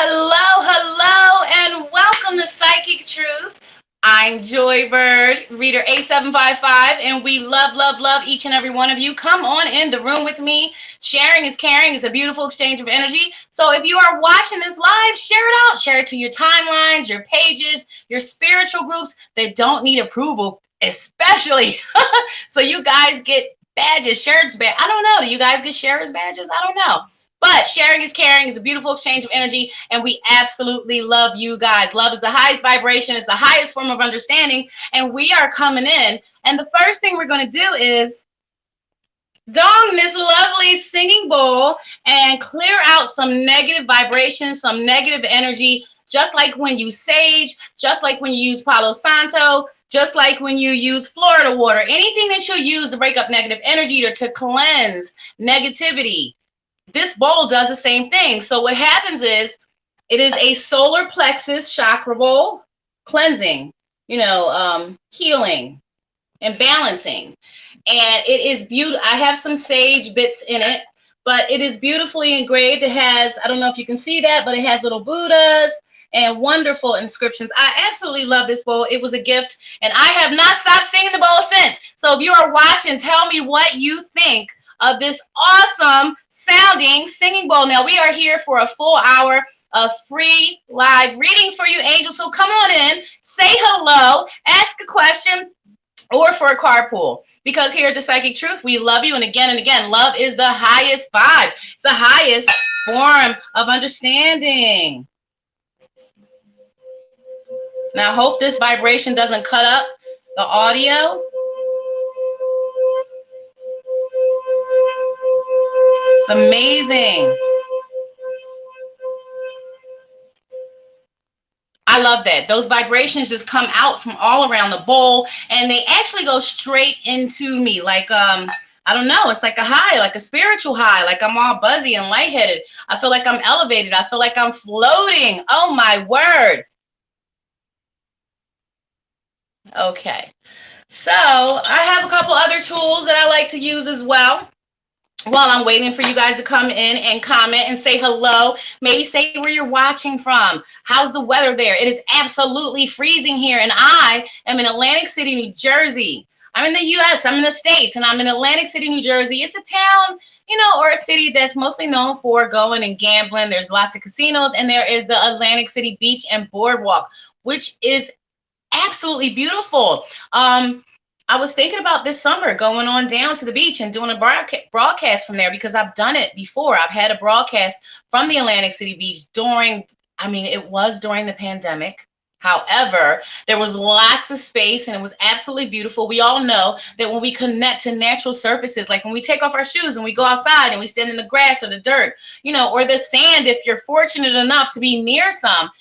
Hello, hello, and welcome to Psychic Truth. I'm Joy Bird, reader 8755, and we love each and every one of you. Come on in the room with me. Sharing is caring. It's a beautiful exchange of energy. So if you are watching this live, share it out. Share it to your timelines, your pages, your spiritual groups that don't need approval, especially. So you guys get badges, sharers badges. I don't know. Do you guys get sharers badges? I don't know. But sharing is caring is a beautiful exchange of energy, and we absolutely love you guys. Love is the highest vibration. It's the highest form of understanding, and we are coming in. And the first thing we're going to do is dong this lovely singing bowl and clear out some negative vibrations, some negative energy, just like when you sage, just like when you use Palo Santo, just like when you use Florida water, anything that you'll use to break up negative energy or to cleanse negativity. This bowl does the same thing. So what happens is it is a solar plexus chakra bowl, cleansing, healing and balancing. And it is beautiful. I have some sage bits in it, but it is beautifully engraved. It has, I don't know if you can see that, but it has little Buddhas and wonderful inscriptions. I absolutely love this bowl. It was a gift, and I have not stopped singing the bowl since. So if you are watching, tell me what you think of this awesome sounding singing bowl. Now we are here for a full hour of free live readings for you angels. So come on in, say hello, ask a question, or for a carpool. Because here at the Psychic Truth, we love you. And again, love is the highest vibe. It's the highest form of understanding. Now I hope this vibration doesn't cut up the audio. It's amazing. I love that. Those vibrations just come out from all around the bowl, and they actually go straight into me. Like, I don't know. It's like a high, like a spiritual high, like I'm all buzzy and lightheaded. I feel like I'm elevated. I feel like I'm floating. Oh, my word. Okay. So I have a couple other tools that I like to use as well. While I'm waiting for you guys to come in and comment and say hello, maybe say where you're watching from. How's the weather there? It is absolutely freezing here, and I am in Atlantic City, New Jersey. I'm in the U.S., I'm in the States, and I'm in Atlantic City, New Jersey. It's a town, or a city that's mostly known for going and gambling. There's lots of casinos, and there is the Atlantic City Beach and Boardwalk, which is absolutely beautiful. I was thinking about this summer going on down to the beach and doing a broadcast from there, because I've done it before. I've had a broadcast from the Atlantic City Beach it was during the pandemic. However, there was lots of space and it was absolutely beautiful. We all know that when we connect to natural surfaces, like when we take off our shoes and we go outside and we stand in the grass or the dirt, or the sand, if you're fortunate enough to be near some,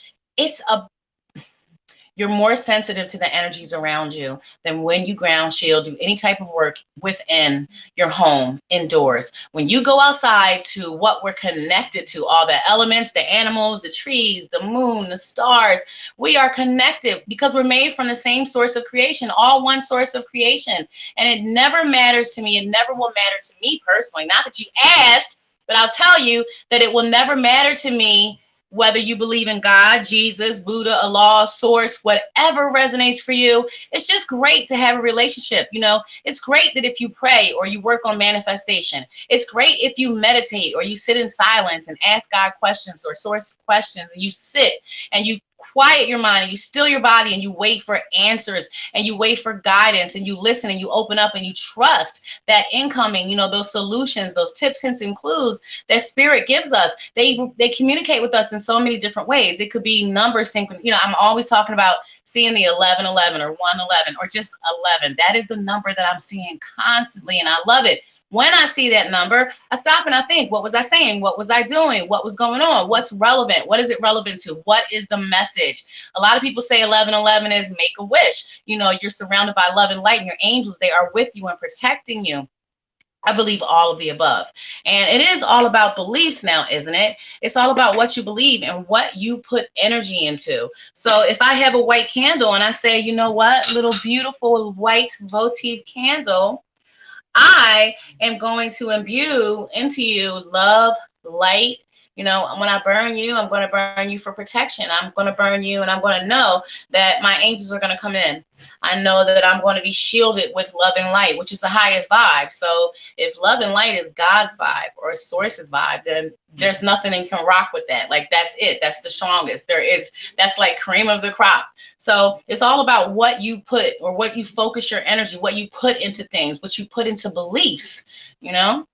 you're more sensitive to the energies around you than when you ground shield, do any type of work within your home, indoors. When you go outside to what we're connected to, all the elements, the animals, the trees, the moon, the stars, we are connected because we're made from the same source of creation, all one source of creation. And it never matters to me. It never will matter to me personally. Not that you asked, but I'll tell you that it will never matter to me whether you believe in God, Jesus, Buddha, Allah, Source, whatever resonates for you. It's just great to have a relationship. It's great that if you pray or you work on manifestation. It's great if you meditate or you sit in silence and ask God questions or Source questions, and you sit and you quiet your mind and you still your body and you wait for answers and you wait for guidance and you listen and you open up and you trust that incoming, those solutions, those tips, hints, and clues that spirit gives us. They communicate with us in so many different ways. It could be number synchron. I'm always talking about seeing the 1111 or 111 or just 11. That is the number that I'm seeing constantly, and I love it. When I see that number, I stop and I think, what was I saying? What was I doing? What was going on? What's relevant? What is it relevant to? What is the message? A lot of people say 1111 is make a wish. You're surrounded by love and light, and your angels, they are with you and protecting you. I believe all of the above. And it is all about beliefs now, isn't it? It's all about what you believe and what you put energy into. So if I have a white candle and I say, you know what, little beautiful white votive candle, I am going to imbue into you love, light, You know, when I burn you, I'm going to burn you for protection. I'm going to burn you, and I'm going to know that my angels are going to come in. I know that I'm going to be shielded with love and light, which is the highest vibe. So if love and light is God's vibe or source's vibe, then there's nothing that can rock with that. Like, that's it. That's the strongest. That's like cream of the crop. So it's all about what you put, or what you focus your energy, what you put into things, what you put into beliefs, you know?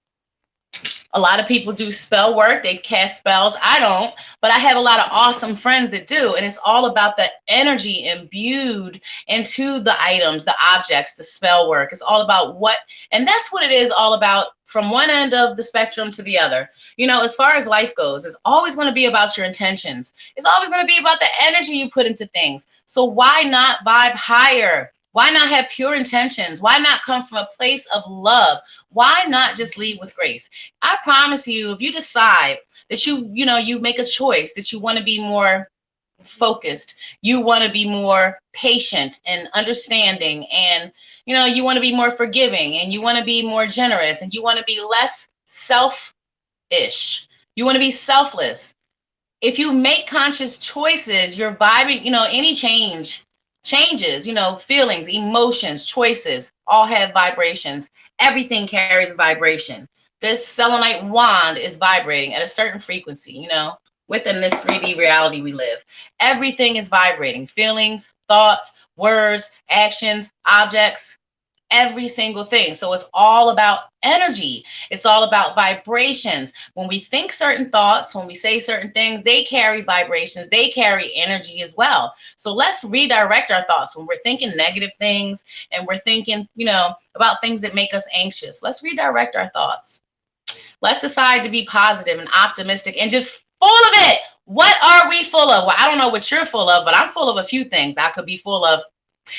A lot of people do spell work. They cast spells. I don't, but I have a lot of awesome friends that do. And it's all about the energy imbued into the items, the objects, the spell work. It's all about what, and that's what it is all about from one end of the spectrum to the other. You know, as far as life goes, it's always going to be about your intentions. It's always going to be about the energy you put into things. So why not vibe higher? Why not have pure intentions? Why not come from a place of love? Why not just lead with grace? I promise you, if you decide that you make a choice that you want to be more focused, you want to be more patient and understanding, and you want to be more forgiving, and you want to be more generous, and you want to be less selfish. You want to be selfless. If you make conscious choices, you're vibing, any changes, feelings, emotions, choices, all have vibrations. Everything carries vibration. This selenite wand is vibrating at a certain frequency, within this 3D reality we live. Everything is vibrating. Feelings, thoughts, words, actions, objects, every single thing. So it's all about energy. It's all about vibrations. When we think certain thoughts, when we say certain things, they carry vibrations. They carry energy as well. So let's redirect our thoughts. When we're thinking negative things and we're thinking, about things that make us anxious, let's redirect our thoughts. Let's decide to be positive and optimistic and just full of it. What are we full of? Well, I don't know what you're full of, but I'm full of a few things. I could be full of,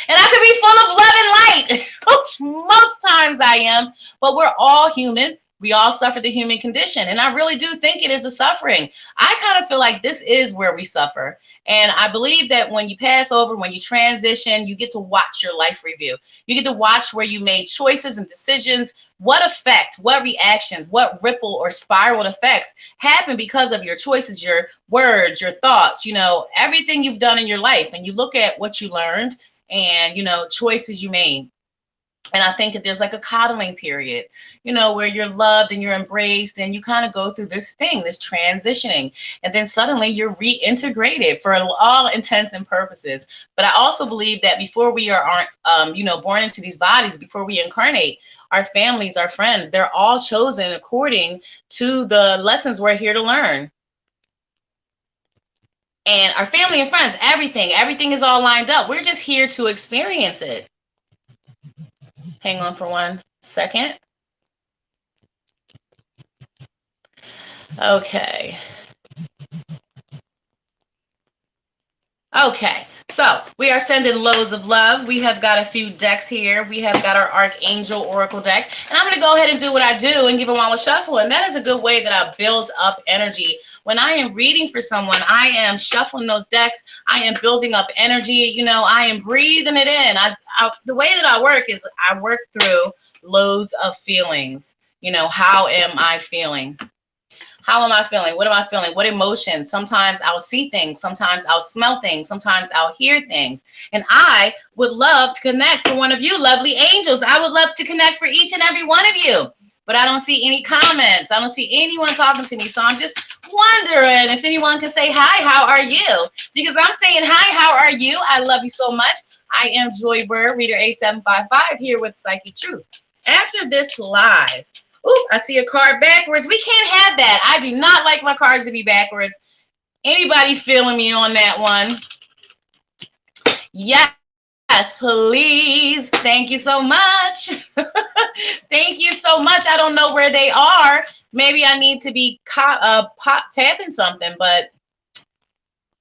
and I could be full of love and light, which most times I am, but we're all human. We all suffer the human condition. And I really do think it is a suffering. I kind of feel like this is where we suffer. And I believe that when you pass over, when you transition, you get to watch your life review. You get to watch where you made choices and decisions, what effect, what reactions, what ripple or spiral effects happen because of your choices, your words, your thoughts, everything you've done in your life. And you look at what you learned and, choices you made. And I think that there's like a coddling period, where you're loved and you're embraced and you kind of go through this thing, this transitioning, and then suddenly you're reintegrated for all intents and purposes. But I also believe that before we aren't born into these bodies, before we incarnate, our families, our friends, they're all chosen according to the lessons we're here to learn. And our family and friends, everything is all lined up. We're just here to experience it. Hang on for 1 second. Okay. Okay, so we are sending loads of love. We have got a few decks here. We have got our Archangel Oracle deck. And I'm going to go ahead and do what I do and give them all a shuffle. And that is a good way that I build up energy. When I am reading for someone, I am shuffling those decks. I am building up energy. I am breathing it in. The way that I work is I work through loads of feelings. How am I feeling? How am I feeling? What am I feeling? What emotions? Sometimes I'll see things. Sometimes I'll smell things. Sometimes I'll hear things. And I would love to connect for one of you lovely angels. I would love to connect for each and every one of you. But I don't see any comments. I don't see anyone talking to me. So I'm just wondering if anyone can say, hi, how are you? Because I'm saying, hi, how are you? I love you so much. I am Joy Bird, Reader 8755, here with Psychic Truth. After this live, ooh, I see a card backwards. We can't have that. I do not like my cards to be backwards. Anybody feeling me on that one? Yes, please. Thank you so much. Thank you so much. I don't know where they are. Maybe I need to be tapping something, but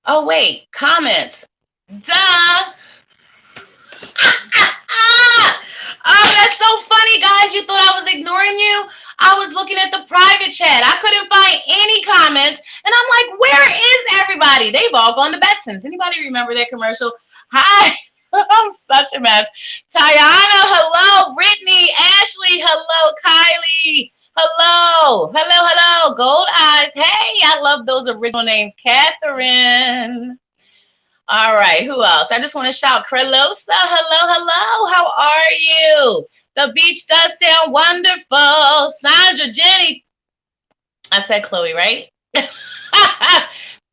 oh, wait. Comments. Duh. Oh, that's so funny, guys. You thought I was ignoring you? I was looking at the private chat. I couldn't find any comments. And I'm like, where is everybody? They've all gone to Betson's. Anybody remember that commercial? Hi. I'm such a mess. Tiana, hello. Brittany, Ashley, hello. Kylie. Hello. Hello, hello. Gold Eyes. Hey, I love those original names. Catherine. All right, who else? I just want to shout Crelosa. Hello, hello. How are you? The beach does sound wonderful. Sandra, Jenny. I said Chloe, right?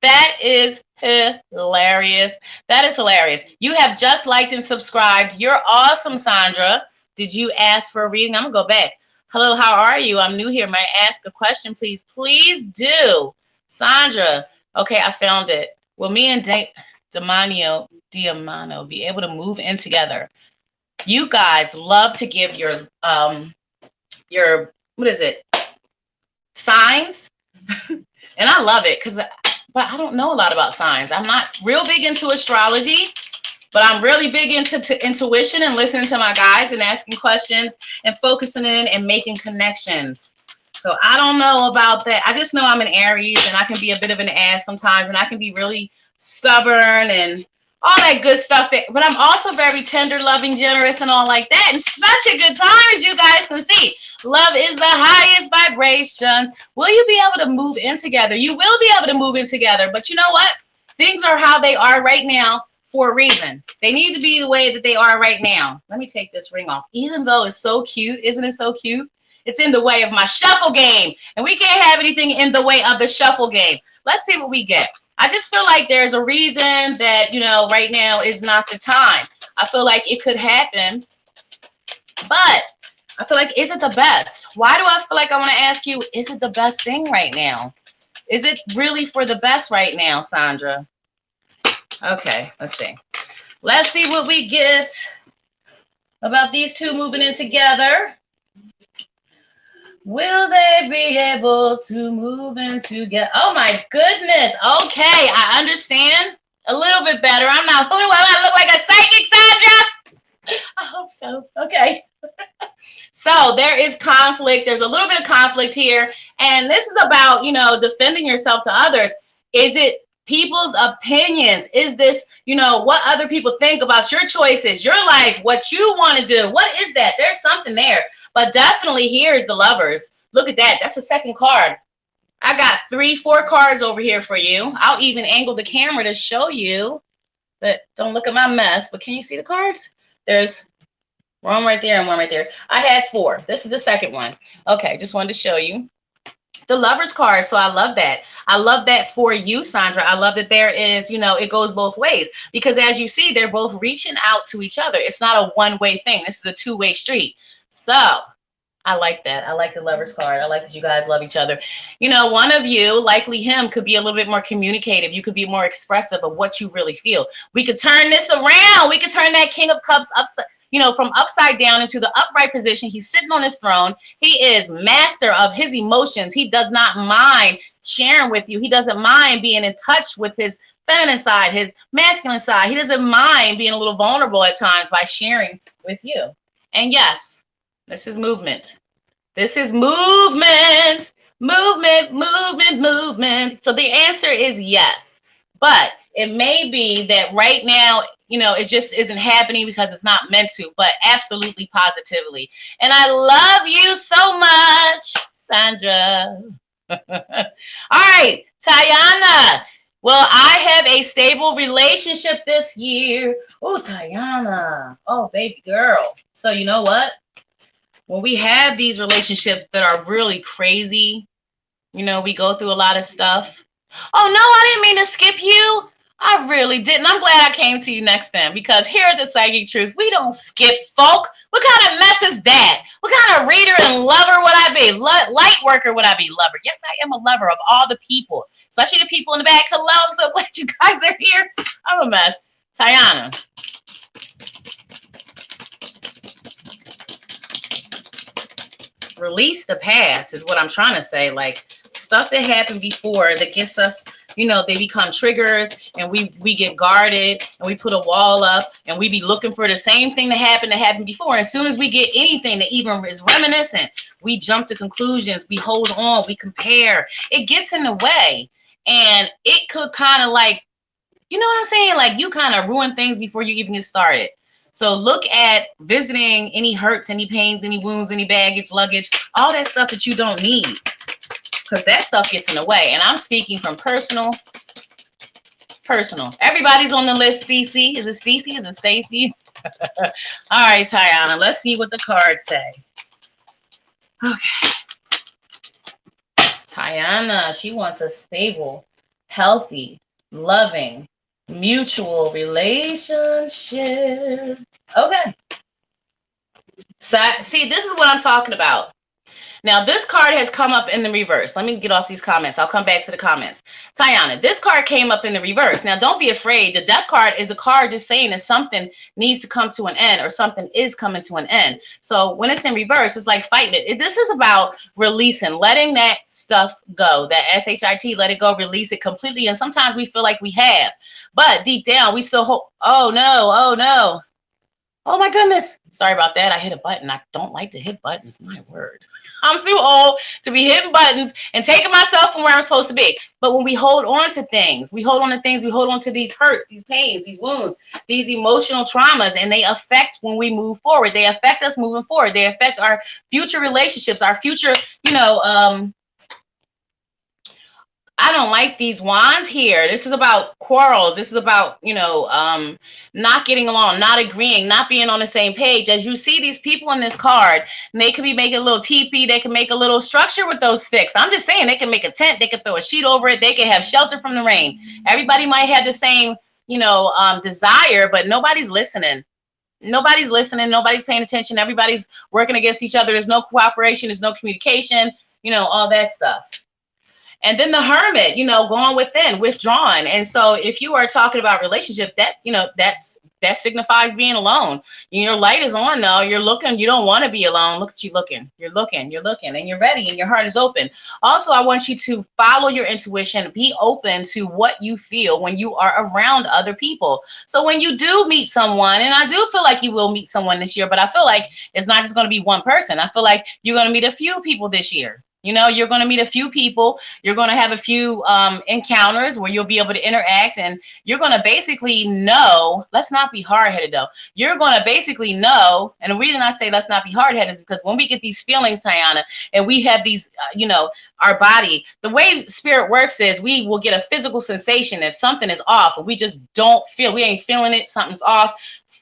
That is hilarious. That is hilarious. You have just liked and subscribed. You're awesome, Sandra. Did you ask for a reading? I'm going to go back. Hello, how are you? I'm new here. May I ask a question, please? Please do. Sandra. Okay, I found it. Will me and Diamano be able to move in together? You guys love to give your what is it? Signs. And I love it but I don't know a lot about signs. I'm not real big into astrology, but I'm really big into intuition and listening to my guides and asking questions and focusing in and making connections. So I don't know about that. I just know I'm an Aries and I can be a bit of an ass sometimes, and I can be really stubborn and all that good stuff. But I'm also very tender, loving, generous, and all like that. And such a good time, as you guys can see. Love is the highest vibrations. Will you be able to move in together? You will be able to move in together. But you know what? Things are how they are right now for a reason. They need to be the way that they are right now. Let me take this ring off. Even though it's so cute, isn't it so cute? It's in the way of my shuffle game. And we can't have anything in the way of the shuffle game. Let's see what we get. I just feel like there's a reason that, right now is not the time. I feel like it could happen, but I feel like, is it the best? Why do I feel like I want to ask you, is it the best thing right now? Is it really for the best right now, Sandra? Okay, let's see. Let's see what we get about these two moving in together. Will they be able to move in together? Oh my goodness. Okay, I understand a little bit better. I'm not, who do I look like, a psychic, Sandra? I hope so. Okay. So there is conflict. There's a little bit of conflict here. And this is about, defending yourself to others. Is it people's opinions? Is this, what other people think about your choices, your life, what you want to do? What is that? There's something there. But definitely here is the Lovers. Look at that. That's the second card. I got 3-4 cards over here for you. I'll even angle the camera to show you that. Don't look at my mess, but can you see the cards? There's one right there and one right there. I had 4. This is the second one. Okay, just wanted to show you the Lovers card. So I love that. I love that for you, Sandra. I love that there is, it goes both ways, because as you see, they're both reaching out to each other. It's not a one-way thing. This is a two-way street. So I like that. I like the Lovers card. I like that you guys love each other. One of you, likely him, could be a little bit more communicative. You could be more expressive of what you really feel. We could turn this around. We could turn that King of Cups upside, from upside down into the upright position. He's sitting on his throne. He is master of his emotions. He does not mind sharing with you. He doesn't mind being in touch with his feminine side, his masculine side. He doesn't mind being a little vulnerable at times by sharing with you. And yes, this is movement. This is movement, movement, movement, movement. So the answer is yes. But it may be that right now, it just isn't happening because it's not meant to, but absolutely positively. And I love you so much, Sandra. All right, Tayana. Well, I have a stable relationship this year. Oh, Tayana. Oh, baby girl. So you know what? When we have these relationships that are really crazy, we go through a lot of stuff. Oh, no, I didn't mean to skip you. I really didn't. I'm glad I came to you next time, because here at the Psychic Truth, we don't skip folk. What kind of mess is that? What kind of reader and lover would I be? Light worker would I be? Lover. Yes, I am a lover of all the people, especially the people in the back. Hello, I'm so glad you guys are here. I'm a mess. Tayana. Release the past is what I'm trying to say. Like, stuff that happened before that gets us, they become triggers, and we get guarded, and we put a wall up, and we be looking for the same thing that happened before. As soon as we get anything that even is reminiscent, we jump to conclusions, we hold on, we compare. It gets in the way, and it could kind of, like, you know what I'm saying? Like, you kind of ruin things before you even get started. So look at visiting any hurts, any pains, any wounds, any baggage, luggage, all that stuff that you don't need, because that stuff gets in the way. And I'm speaking from personal. Everybody's on the list, Stacey. Is it Stacey? Is it Stacy? All right, Tiana, let's see what the cards say. Okay. Tiana, she wants a stable, healthy, loving, mutual relationship. Okay. So, see, this is what I'm talking about. Now, this card has come up in the reverse. Let me get off these comments. I'll come back to the comments. Tiana, this card came up in the reverse. Now, don't be afraid. The death card is a card just saying that something needs to come to an end, or something is coming to an end. So when it's in reverse, it's like fighting it. This is about releasing, letting that stuff go, that SHIT, let it go, release it completely. And sometimes we feel like we have, but deep down, we still hope. Oh, no. Oh, no. Oh, my goodness. Sorry about that. I hit a button. I don't like to hit buttons. My word. I'm too old to be hitting buttons and taking myself from where I'm supposed to be. But when we hold on to things, we hold on to these hurts, these pains, these wounds, these emotional traumas, and they affect when we move forward. They affect us moving forward. They affect our future relationships, our future, I don't like these wands here. This is about quarrels. This is about, not getting along, not agreeing, not being on the same page. As you see these people in this card, and they could be making a little teepee. They can make a little structure with those sticks. I'm just saying, they can make a tent. They can throw a sheet over it. They can have shelter from the rain. Everybody might have the same, desire, but nobody's listening. Nobody's listening. Nobody's paying attention. Everybody's working against each other. There's no cooperation. There's no communication, all that stuff. And then the hermit, going within, withdrawn. And so if you are talking about relationship, that signifies being alone. Your light is on though. You're looking, you don't want to be alone. Look at you looking. You're looking, and you're ready, and your heart is open. Also, I want you to follow your intuition, be open to what you feel when you are around other people. So when you do meet someone, and I do feel like you will meet someone this year, but I feel like it's not just going to be one person. I feel like you're going to meet a few people this year. You're going to meet a few people. You're going to have a few encounters where you'll be able to interact, and you're going to basically know. Let's not be hard-headed, though. You're going to basically know, and the reason I say let's not be hard-headed is because when we get these feelings, Tiana, and we have these, our body, the way spirit works is we will get a physical sensation if something is off, and we just don't feel, we ain't feeling it, something's off.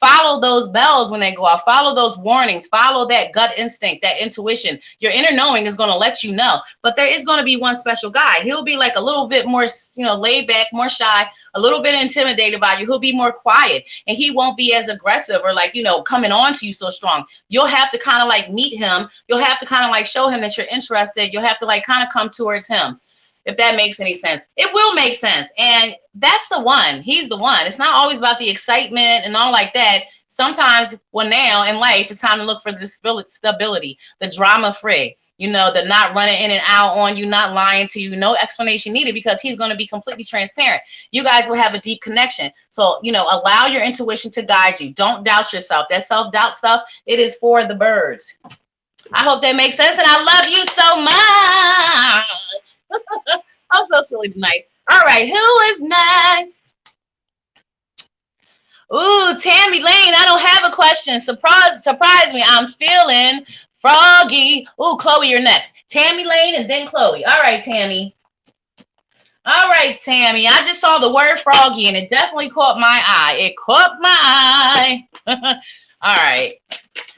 Follow those bells when they go off. Follow those warnings. Follow that gut instinct, that intuition. Your inner knowing is going to let you know. But there is going to be one special guy. He'll be like a little bit more, laid back, more shy, a little bit intimidated by you. He'll be more quiet, and he won't be as aggressive or coming on to you so strong. You'll have to kind of meet him. You'll have to kind of show him that you're interested. You'll have to kind of come towards him. If that makes any sense. It will make sense. And that's the one. He's the one. It's not always about the excitement and all like that. Sometimes, now in life, it's time to look for the stability, the drama-free, the not running in and out on you, not lying to you, no explanation needed, because he's going to be completely transparent. You guys will have a deep connection. So, allow your intuition to guide you. Don't doubt yourself. That self-doubt stuff, it is for the birds. I hope that makes sense, and I love you so much. I'm so silly tonight. All right, who is next? Ooh, Tammy Lane, I don't have a question. Surprise me. I'm feeling froggy. Ooh, Chloe, you're next. Tammy Lane and then Chloe. All right, Tammy. I just saw the word froggy, and it definitely caught my eye. It caught my eye. All right.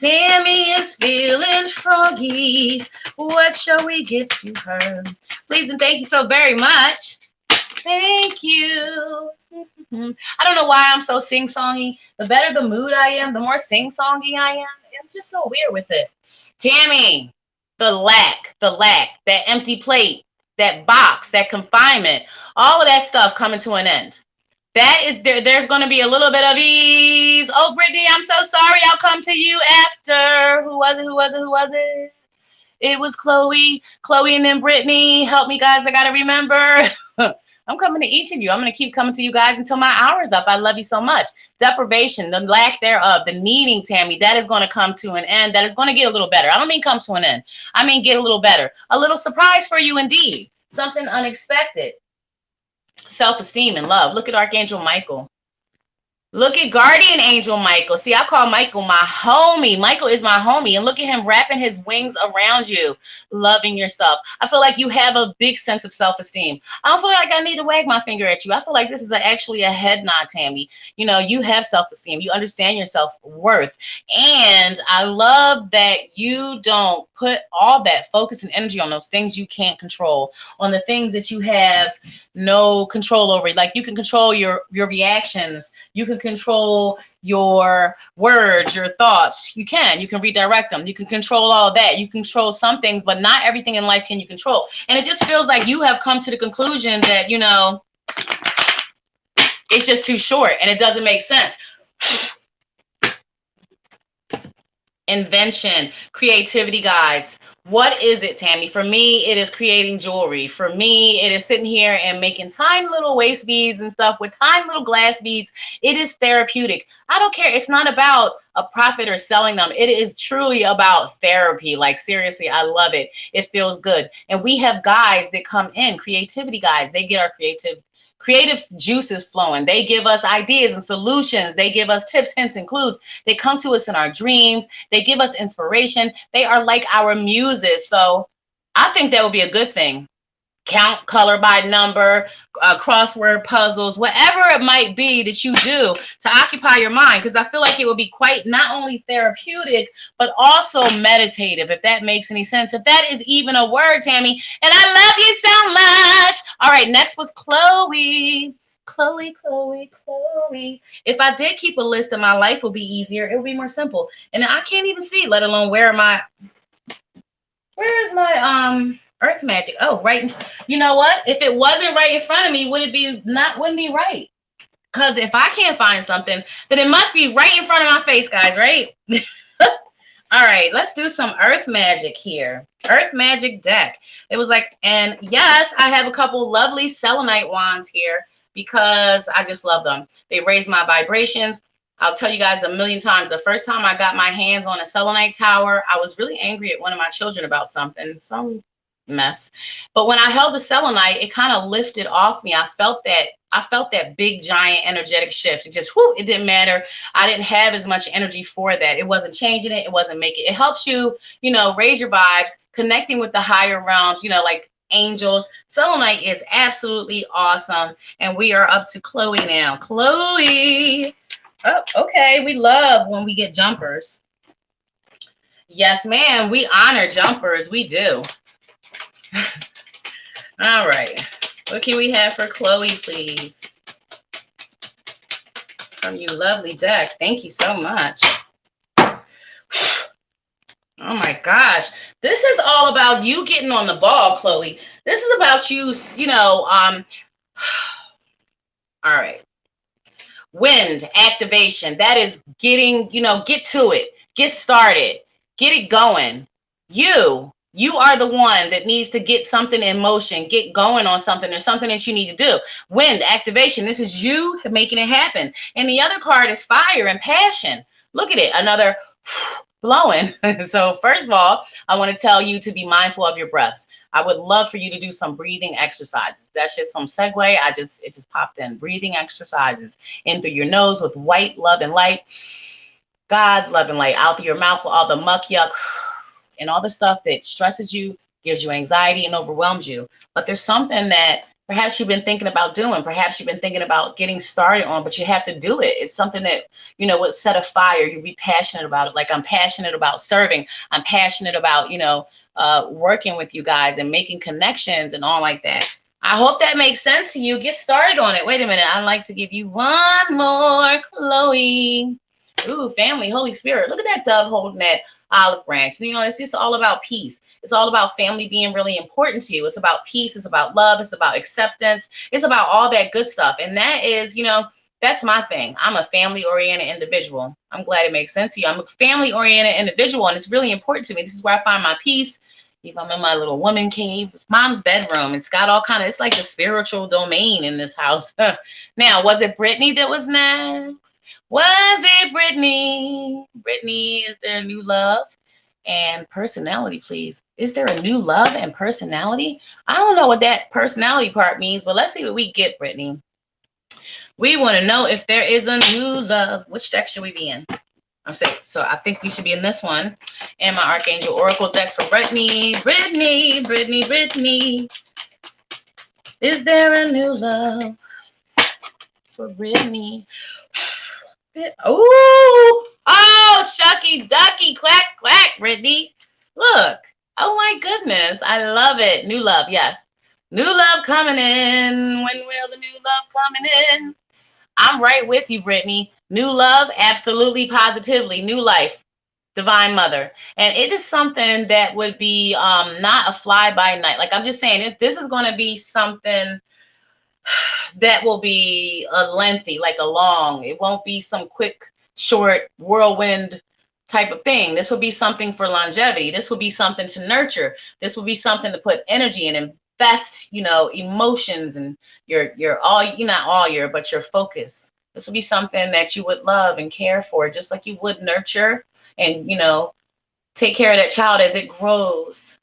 Tammy is feeling froggy. What shall we give to her? Please and thank you so very much. Thank you. I don't know why I'm so sing-songy. The better the mood I am, the more sing-songy I am. I'm just so weird with it. Tammy, the lack, that empty plate, that box, that confinement, all of that stuff coming to an end. That is there's going to be a little bit of ease. Oh, Brittany, I'm so sorry. I'll come to you after. Who was it? It was Chloe, and then Brittany. Help me, guys. I got to remember. I'm coming to each of you. I'm going to keep coming to you guys until my hour's up. I love you so much. Deprivation, the lack thereof, the needing, Tammy, that is going to come to an end. That is going to get a little better. I don't mean come to an end. I mean get a little better. A little surprise for you indeed. Something unexpected. Self-esteem and love. Look at Archangel Michael. Look at Guardian Angel Michael. See, I call Michael my homie. Michael is my homie. And look at him wrapping his wings around you, loving yourself. I feel like you have a big sense of self-esteem. I don't feel like I need to wag my finger at you. I feel like this is actually a head nod, Tammy. You know, you have self-esteem. You understand your self-worth. And I love that you don't put all that focus and energy on those things you can't control, on the things that you have no control over. Like you can control your reactions, you can control your words, your thoughts. You can redirect them. You can control all that. You can control some things, but not everything in life can you control. And it just feels like you have come to the conclusion that, you know, it's just too short and it doesn't make sense. Invention, creativity, guys. What is it, Tammy? For me, it is creating jewelry. For me, it is sitting here and making tiny little waist beads and stuff with tiny little glass beads. It is therapeutic. I don't care. It's not about a profit or selling them. It is truly about therapy. Like, seriously, I love it. It feels good. And we have guys that come in, creativity guys. They get our creative juices flowing. They give us ideas and solutions. They give us tips, hints, and clues. They come to us in our dreams. They give us inspiration. They are like our muses. So I think that would be a good thing. Count, color by number, crossword puzzles, whatever it might be that you do to occupy your mind, because I feel like it would be quite not only therapeutic, but also meditative, if that makes any sense. If that is even a word, Tammy. And I love you so much. All right, next was Chloe. Chloe. If I did keep a list of my life would be easier. It would be more simple. And I can't even see, let alone where's my Earth magic? Oh, right. You know what? If it wasn't right in front of me, wouldn't be right. Because if I can't find something, then it must be right in front of my face, guys, right? All right, let's do some Earth magic here. Earth magic deck. It was like, and yes, I have a couple lovely selenite wands here because I just love them. They raise my vibrations. I'll tell you guys a million times, the first time I got my hands on a selenite tower, I was really angry at one of my children about something, some mess. But when I held the selenite, it kind of lifted off me. I felt that big giant energetic shift. It just it didn't matter. I didn't have as much energy for that. It wasn't changing it. It wasn't making it. It helps you, you know, raise your vibes, connecting with the higher realms, you know, like angels. Selenite is absolutely awesome. And we are up to Chloe now. Chloe. Oh, okay. We love when we get jumpers. Yes, ma'am. We honor jumpers. We do. All right. What can we have for Chloe, please? From you lovely deck. Thank you so much. Oh my gosh. This is all about you getting on the ball, Chloe. This is about you, you know, all right. Wind activation. That is getting, you know, get to it. Get started. Get it going. You are the one that needs to get something in motion, get going on something. There's something that you need to do. Wind activation. This is you making it happen. And the other card is fire and passion. Look at it. Another blowing. So first of all, I want to tell you to be mindful of your breaths. I would love for you to do some breathing exercises. That's just some segue. It just popped in. Breathing exercises in through your nose with white love and light. God's love and light out through your mouth with all the muck, yuck, and all the stuff that stresses you, gives you anxiety, and overwhelms you. But there's something that perhaps you've been thinking about doing, perhaps you've been thinking about getting started on, but you have to do it. It's something that, you know, would set a fire. You'd be passionate about it. Like I'm passionate about serving. I'm passionate about, you know, working with you guys and making connections and all like that. I hope that makes sense to you. Get started on it. Wait a minute. I'd like to give you one more, Chloe. Ooh, family, Holy Spirit. Look at that dove holding that olive branch. You know, it's just all about peace. It's all about family being really important to you. It's about peace. It's about love. It's about acceptance. It's about all that good stuff. And that is, you know, that's my thing. I'm a family-oriented individual. I'm glad it makes sense to you. I'm a family-oriented individual, and it's really important to me. This is where I find my peace. If I'm in my little woman cave, mom's bedroom, it's got all kind of, it's like the spiritual domain in this house. Now, was it Brittany that was next? Was it Brittany? Brittany, is there a new love and personality, please? Is there a new love and personality? I don't know what that personality part means, but let's see what we get, Brittany. We want to know if there is a new love. Which deck should we be in? I'm saying, so I think we should be in this one. And my Archangel Oracle deck for Brittany. Brittany. Is there a new love for Brittany? Oh, shucky ducky, quack, quack, Brittany. Look. Oh my goodness. I love it. New love, yes. New love coming in. When will the new love coming in? I'm right with you, Brittany. New love, absolutely, positively. New life, Divine Mother. And it is something that would be not a fly-by-night. Like I'm just saying, if this is going to be something that will be a lengthy, like a long, it won't be some quick, short whirlwind type of thing. This will be something for longevity. This will be something to nurture. This will be something to put energy and invest, you know, emotions and your but your focus. This will be something that you would love and care for, just like you would nurture and, you know, take care of that child as it grows.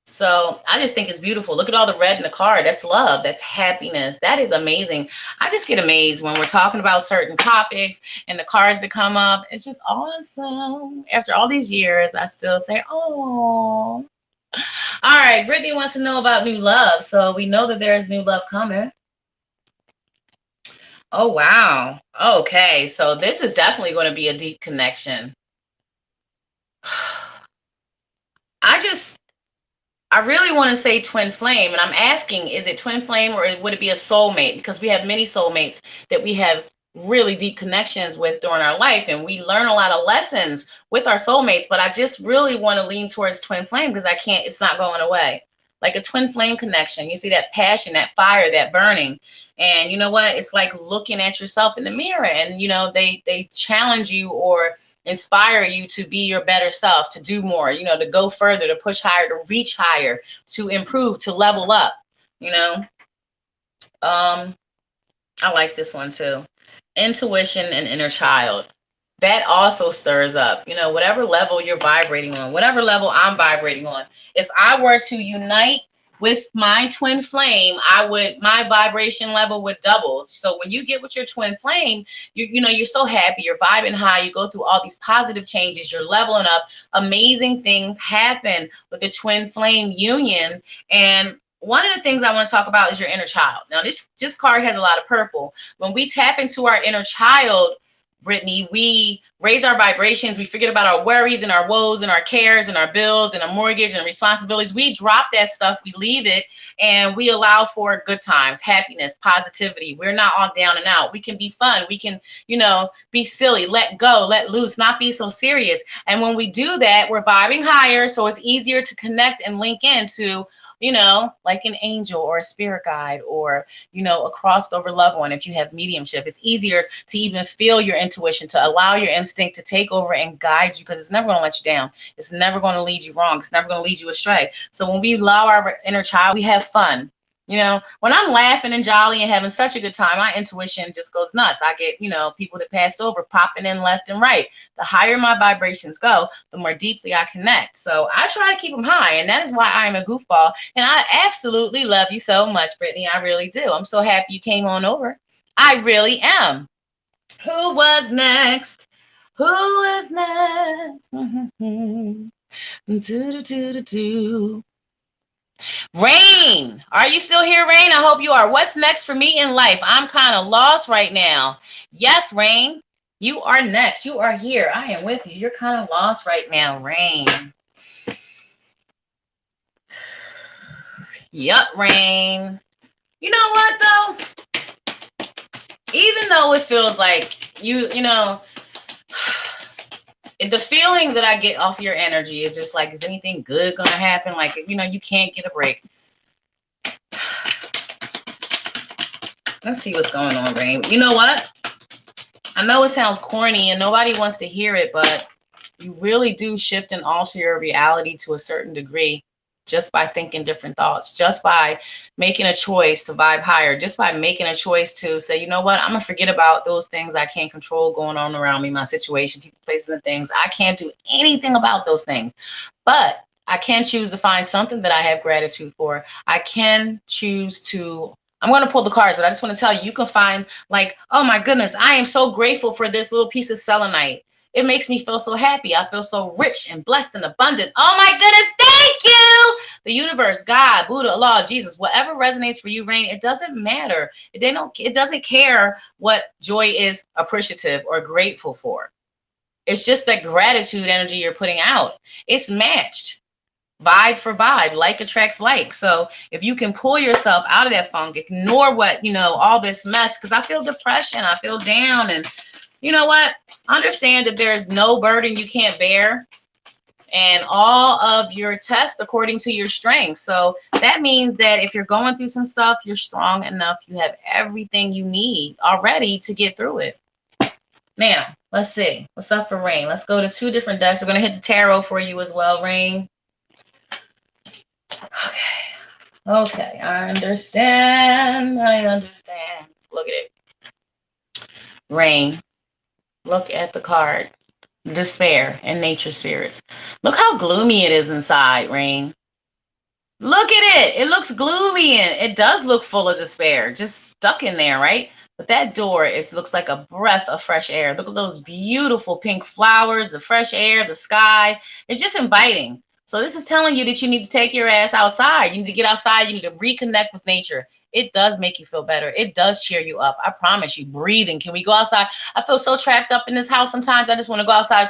So I just think it's beautiful. Look at all the red in the card. That's love. That's happiness. That is amazing. I just get amazed when we're talking about certain topics and the cards that come up. It's just awesome. After all these years, I still say, oh. All right. Brittany wants to know about new love. So we know that there is new love coming. Oh, wow. Okay. So this is definitely going to be a deep connection. I really want to say twin flame, and I'm asking, is it twin flame or would it be a soulmate? Because we have many soulmates that we have really deep connections with during our life, and we learn a lot of lessons with our soulmates, but I just really want to lean towards twin flame because it's not going away. Like a twin flame connection. You see that passion, that fire, that burning. And you know what? It's like looking at yourself in the mirror and, you know, they challenge you or inspire you to be your better self, to do more, you know, to go further, to push higher, to reach higher, to improve, to level up, you know. I like this one too. Intuition and inner child. That also stirs up, you know, whatever level you're vibrating on, whatever level I'm vibrating on. If I were to unite with my twin flame, my vibration level would double. So when you get with your twin flame, you know, you're so happy, you're vibing high, you go through all these positive changes, you're leveling up, amazing things happen with the twin flame union. And one of the things I want to talk about is your inner child. Now, this card has a lot of purple. When we tap into our inner child, Brittany, we raise our vibrations. We forget about our worries and our woes and our cares and our bills and our mortgage and responsibilities. We drop that stuff. We leave it and we allow for good times, happiness, positivity. We're not all down and out. We can be fun. We can, you know, be silly, let go, let loose, not be so serious. And when we do that, we're vibing higher. So it's easier to connect and link into, you know, like an angel or a spirit guide or, you know, a crossed over loved one. If you have mediumship, it's easier to even feel your intuition, to allow your instinct to take over and guide you, because it's never going to let you down. It's never going to lead you wrong. It's never going to lead you astray. So when we allow our inner child, we have fun. You know, when I'm laughing and jolly and having such a good time, my intuition just goes nuts. I get, you know, people that passed over popping in left and right. The higher my vibrations go, the more deeply I connect. So I try to keep them high, and that is why I'm a goofball. And I absolutely love you so much, Brittany. I really do. I'm so happy you came on over. I really am. Who was next? Who was next? Rain, are you still here, Rain? I hope you are. What's next for me in life? I'm kind of lost right now. Yes, Rain, you are next. You are here. I am with you. You're kind of lost right now, Rain. Yup, Rain. You know what, though? Even though it feels like you know, the feeling that I get off your energy is just like, is anything good going to happen? Like, you know, you can't get a break. Let's see what's going on, Rain. You know what? I know it sounds corny and nobody wants to hear it, but you really do shift and alter your reality to a certain degree just by thinking different thoughts, just by making a choice to vibe higher, just by making a choice to say, you know what, I'm going to forget about those things I can't control going on around me, my situation, people, places, and things. I can't do anything about those things, but I can choose to find something that I have gratitude for. I can choose to I'm going to pull the cards, but I just want to tell you, you can find like, oh my goodness, I am so grateful for this little piece of selenite. It makes me feel so happy. I feel so rich and blessed and abundant. Oh my goodness, thank you. The universe, God, Buddha, Allah, Jesus, whatever resonates for you, Rain, it doesn't matter. It doesn't care what joy is appreciative or grateful for. It's just that gratitude energy you're putting out. It's matched. Vibe for vibe, like attracts like. So if you can pull yourself out of that funk, ignore what, all this mess, because I feel depression, I feel down, and you know what? Understand that there's no burden you can't bear, and all of your tests according to your strength. So that means that if you're going through some stuff, you're strong enough. You have everything you need already to get through it. Now, let's see. What's up for Rain? Let's go to 2 different decks. We're going to hit the tarot for you as well, Rain. Okay, I understand. Look at it. Rain, look at the card. Despair and nature spirits. Look how gloomy it is inside, Rain. Look at it. It looks gloomy and it does look full of despair, just stuck in there, right? But that door looks like a breath of fresh air. Look at those beautiful pink flowers, the fresh air, the sky. It's just inviting. So this is telling you that you need to take your ass outside. You need to get outside. You need to reconnect with nature. It does make you feel better. It does cheer you up. I promise you. Breathing. Can we go outside? I feel so trapped up in this house sometimes. I just want to go outside.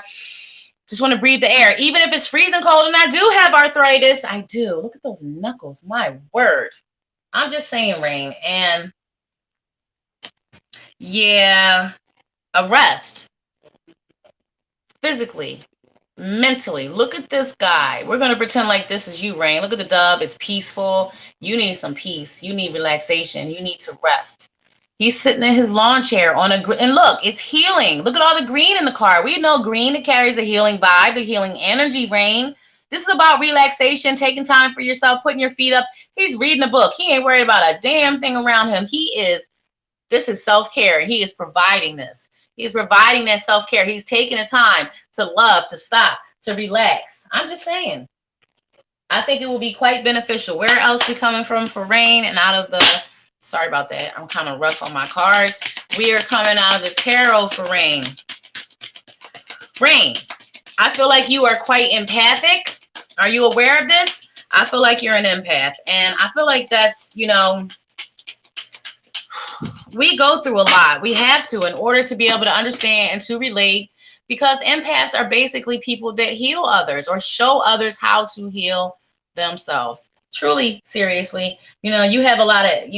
Just want to breathe the air. Even if it's freezing cold and I do have arthritis. I do. Look at those knuckles. My word. I'm just saying, Rain. And yeah, a rest. Physically. Mentally. Look at this guy. We're going to pretend like this is you, Rain. Look at the dove. It's peaceful. You need some peace. You need relaxation. You need to rest. He's sitting in his lawn chair and look, it's healing. Look at all the green in the car. We know green, it carries a healing vibe, the healing energy, Rain. This is about relaxation, taking time for yourself, putting your feet up. He's reading a book. He ain't worried about a damn thing around him. This is self-care. He is providing this. He's providing that self-care. He's taking the time to love, to stop, to relax. I'm just saying. I think it will be quite beneficial. Where else we coming from for Rain? And out of the, sorry about that, I'm kind of rough on my cards. We are coming out of the tarot for Rain. Rain, I feel like you are quite empathic. Are you aware of this? I feel like you're an empath. And I feel like that's, we go through a lot. We have to in order to be able to understand and to relate, because empaths are basically people that heal others or show others how to heal themselves. Truly, seriously, you have a lot of,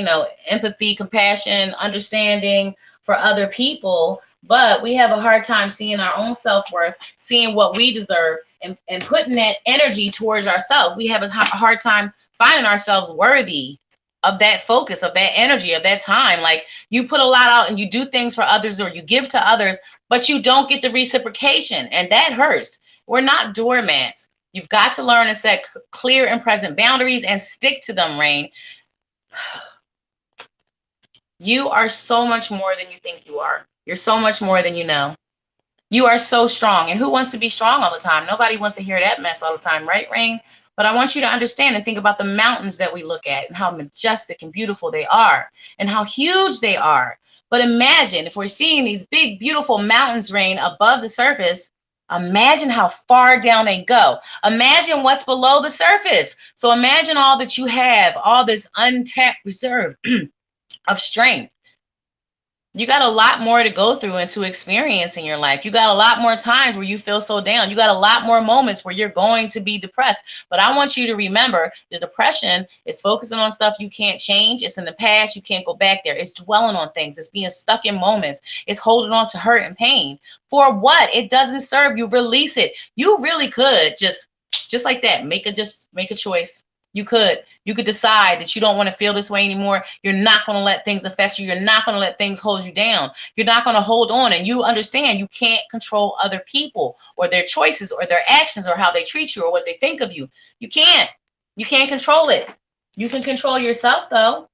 empathy, compassion, understanding for other people, but we have a hard time seeing our own self-worth, seeing what we deserve, and putting that energy towards ourselves. We have a hard time finding ourselves worthy of that focus, of that energy, of that time. Like, you put a lot out and you do things for others or you give to others, but you don't get the reciprocation, and that hurts. We're not doormats. You've got to learn to set clear and present boundaries and stick to them, Rain. You are so much more than you think you are. You're so much more than you know. You are so strong. And who wants to be strong all the time? Nobody wants to hear that mess all the time, right, Rain? But I want you to understand and think about the mountains that we look at and how majestic and beautiful they are and how huge they are. But imagine if we're seeing these big, beautiful mountains, Rain, above the surface, imagine how far down they go. Imagine what's below the surface. So imagine all that you have, all this untapped reserve of strength. You got a lot more to go through and to experience in your life. You got a lot more times where you feel so down. You got a lot more moments where you're going to be depressed. But I want you to remember, the depression is focusing on stuff you can't change. It's in the past. You can't go back there. It's dwelling on things. It's being stuck in moments. It's holding on to hurt and pain. For what? It doesn't serve you. Release it. You really could just like that, make a choice. You could decide that you don't want to feel this way anymore. You're not going to let things affect you. You're not going to let things hold you down. You're not going to hold on. And you understand you can't control other people or their choices or their actions or how they treat you or what they think of you. You can't control it. You can control yourself, though.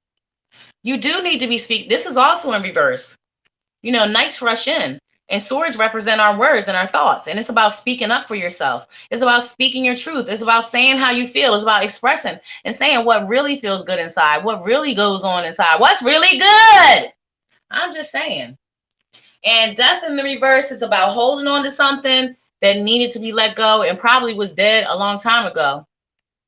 You do need to be speaking. This is also in reverse. Nights rush in. And swords represent our words and our thoughts. And it's about speaking up for yourself. It's about speaking your truth. It's about saying how you feel. It's about expressing and saying what really feels good inside, what really goes on inside, what's really good. I'm just saying. And death in the reverse is about holding on to something that needed to be let go and probably was dead a long time ago.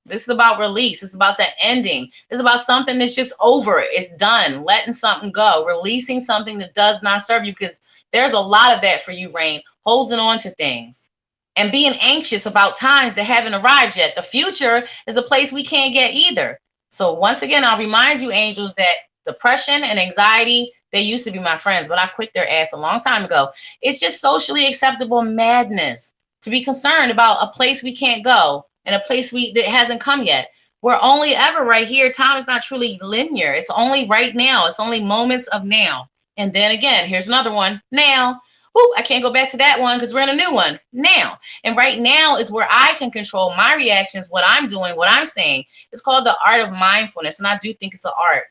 This is about release. It's about the ending. It's about something that's just over. It's done. Letting something go. Releasing something that does not serve you, because there's a lot of that for you, Rain. Holding on to things and being anxious about times that haven't arrived yet. The future is a place we can't get either. So once again, I'll remind you, angels, that depression and anxiety, they used to be my friends, but I quit their ass a long time ago. It's just socially acceptable madness to be concerned about a place we can't go and a place that hasn't come yet. We're only ever right here. Time is not truly linear. It's only right now. It's only moments of now. And then again, here's another one. Now. Ooh, I can't go back to that one because we're in a new one now. And right now is where I can control my reactions, what I'm doing, what I'm saying. It's called the art of mindfulness. And I do think it's an art.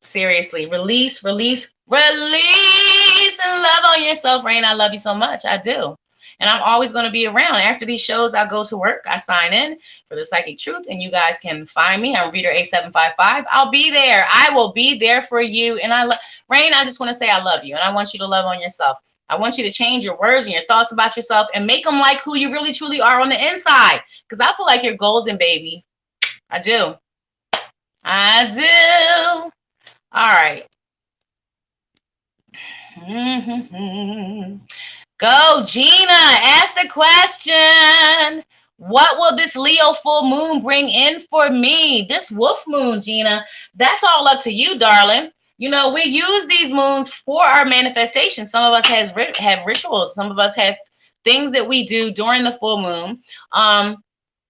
Seriously. Release, release, release, and love on yourself, Rain. I love you so much. I do. And I'm always going to be around. After these shows, I go to work. I sign in for the Psychic Truth, and you guys can find me. I'm Reader A755. I'll be there. I will be there for you. And Rain, I just want to say I love you, and I want you to love on yourself. I want you to change your words and your thoughts about yourself and make them like who you really, truly are on the inside. Because I feel like you're golden, baby. I do. I do. All right. Go, Gina. Ask the question. What will this Leo full moon bring in for me? This wolf moon, Gina. That's all up to you, darling. You know, we use these moons for our manifestation. Some of us have rituals. Some of us have things that we do during the full moon.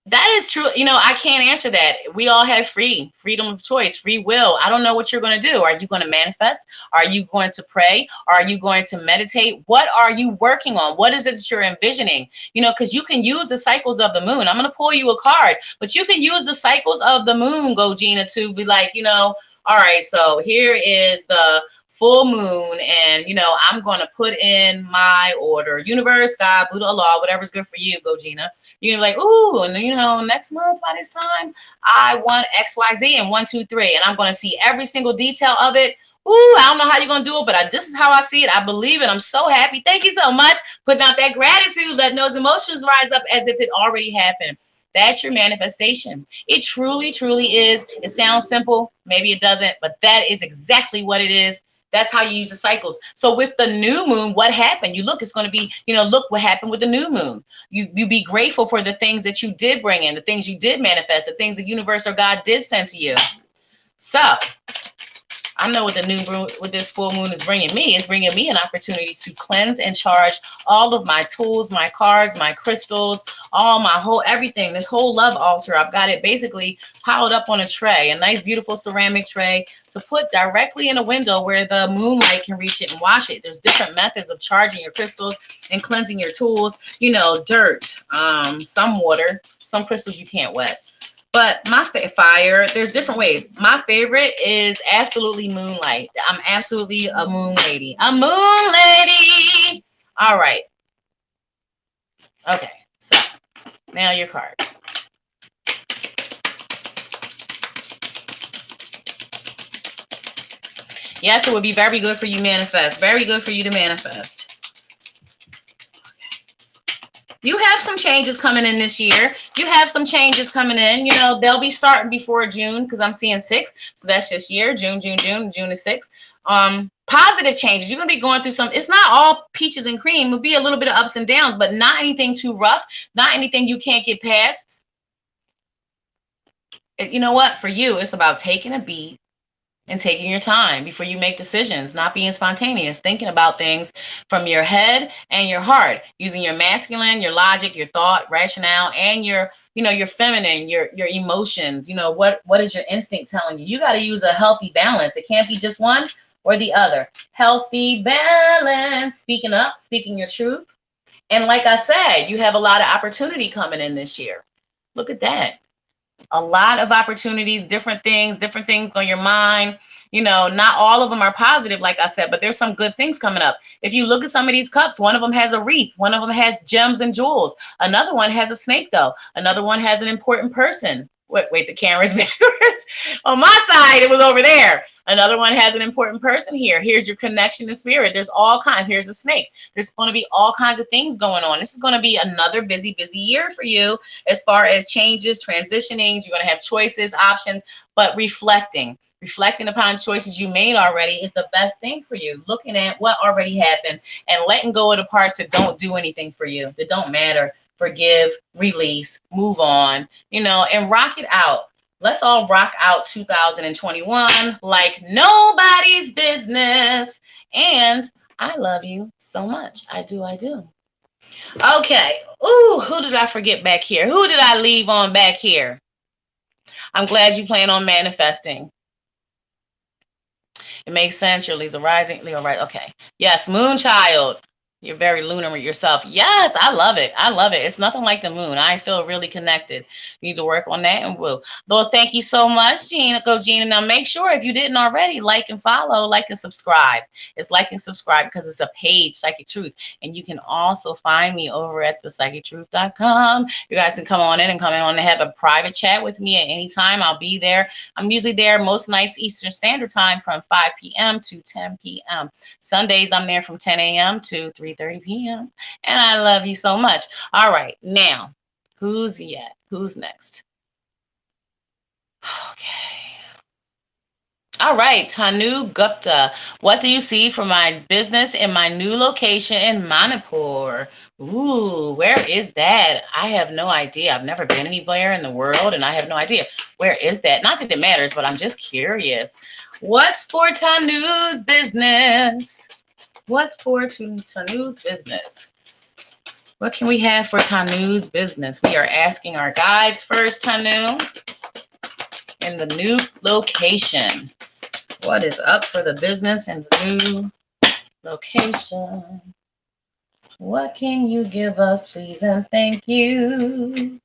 That is true. You know, I can't answer that. We all have freedom of choice, free will. I don't know what you're going to do. Are you going to manifest? Are you going to pray? Are you going to meditate? What are you working on? What is it that you're envisioning? You know, because you can use the cycles of the moon. I'm going to pull you a card, but you can use the cycles of the moon, Go Gina, to be like, you know, all right, so here is the full moon, and, you know, I'm going to put in my order. Universe, God, Buddha, Allah, whatever's good for you, Go Gina. You're like, ooh, and you know, next month by this time, I want X, Y, Z, and 1, 2, 3, and I'm going to see every single detail of it. Ooh, I don't know how you're going to do it, but this is how I see it. I believe it. I'm so happy. Thank you so much. Putting out that gratitude, letting those emotions rise up as if it already happened. That's your manifestation. It truly, truly is. It sounds simple. Maybe it doesn't, but that is exactly what it is. That's how you use the cycles. So with the new moon, what happened? You look, it's going to be, you know, look what happened with the new moon. You be grateful for the things that you did bring in, the things you did manifest, the things the universe or God did send to you. So I know what the new moon, what this full moon is bringing me. It's bringing me an opportunity to cleanse and charge all of my tools, my cards, my crystals, all my whole everything. This whole love altar, I've got it basically piled up on a tray, a nice, beautiful ceramic tray to put directly in a window where the moonlight can reach it and wash it. There's different methods of charging your crystals and cleansing your tools. You know, dirt, some water, some crystals you can't wet. But my fire, there's different ways. My favorite is absolutely moonlight. I'm absolutely a moon lady. A moon lady. All right. Okay. So now your card. Yes, it would be very good for you to manifest. Very good for you to manifest. You have some changes coming in this year. You have some changes coming in. You know, they'll be starting before June because I'm seeing 6. So that's this year. June is 6. Positive changes. You're going to be going through some. It's not all peaches and cream. It'll be a little bit of ups and downs, but not anything too rough. Not anything you can't get past. You know what? For you, it's about taking a beat and taking your time before you make decisions, not being spontaneous, thinking about things from your head and your heart, using your masculine, your logic, your thought, rationale, and your, you know, your feminine, your emotions. You know, what is your instinct telling you? You got to use a healthy balance. It can't be just one or the other. Healthy balance, speaking up, speaking your truth. And like I said, you have a lot of opportunity coming in this year. Look at that. A lot of opportunities, different things on your mind. You know, not all of them are positive, like I said, but there's some good things coming up. If you look at some of these cups, one of them has a wreath, one of them has gems and jewels, another one has a snake, though, another one has an important person. Wait, the camera's backwards. On my side, it was over there. Another one has an important person here. Here's your connection to spirit. There's all kinds. Here's a snake. There's going to be all kinds of things going on. This is going to be another busy year for you as far as changes, transitionings. You're going to have choices, options, but reflecting upon choices you made already is the best thing for you. Looking at what already happened and letting go of the parts that don't do anything for you, that don't matter. Forgive, release, move on, you know, and rock it out. Let's all rock out 2021 like nobody's business. And I love you so much. I do. Okay. Ooh, who did I forget back here? Who did I leave on back here? I'm glad you plan on manifesting. It makes sense. You're Lisa Rising. Leo, right? Okay. Yes, Moonchild. You're very lunar yourself. Yes, I love it. I love it. It's nothing like the moon. I feel really connected. You need to work on that and will. Lord, thank you so much, Gina. Go, Gina. Now make sure if you didn't already, like and follow, like and subscribe. It's like and subscribe because it's a page, Psychic Truth. And you can also find me over at thepsychictruth.com. You guys can come on in and have a private chat with me at any time. I'll be there. I'm usually there most nights Eastern Standard Time from 5 p.m. to 10 p.m. Sundays, I'm there from 10 a.m. to 3:30 p.m. And I love you so much. All right, now, who's next? Okay. All right, Tanu Gupta. What do you see for my business in my new location in Manipur? Ooh, where is that? I have no idea. I've never been anywhere in the world, and I have no idea. Where is that? Not that it matters, but I'm just curious. What's for Tanu's business? What's for Tanu's business? What can we have for Tanu's business? We are asking our guides first, Tanu, in the new location. What is up for the business in the new location? What can you give us, please, and thank you?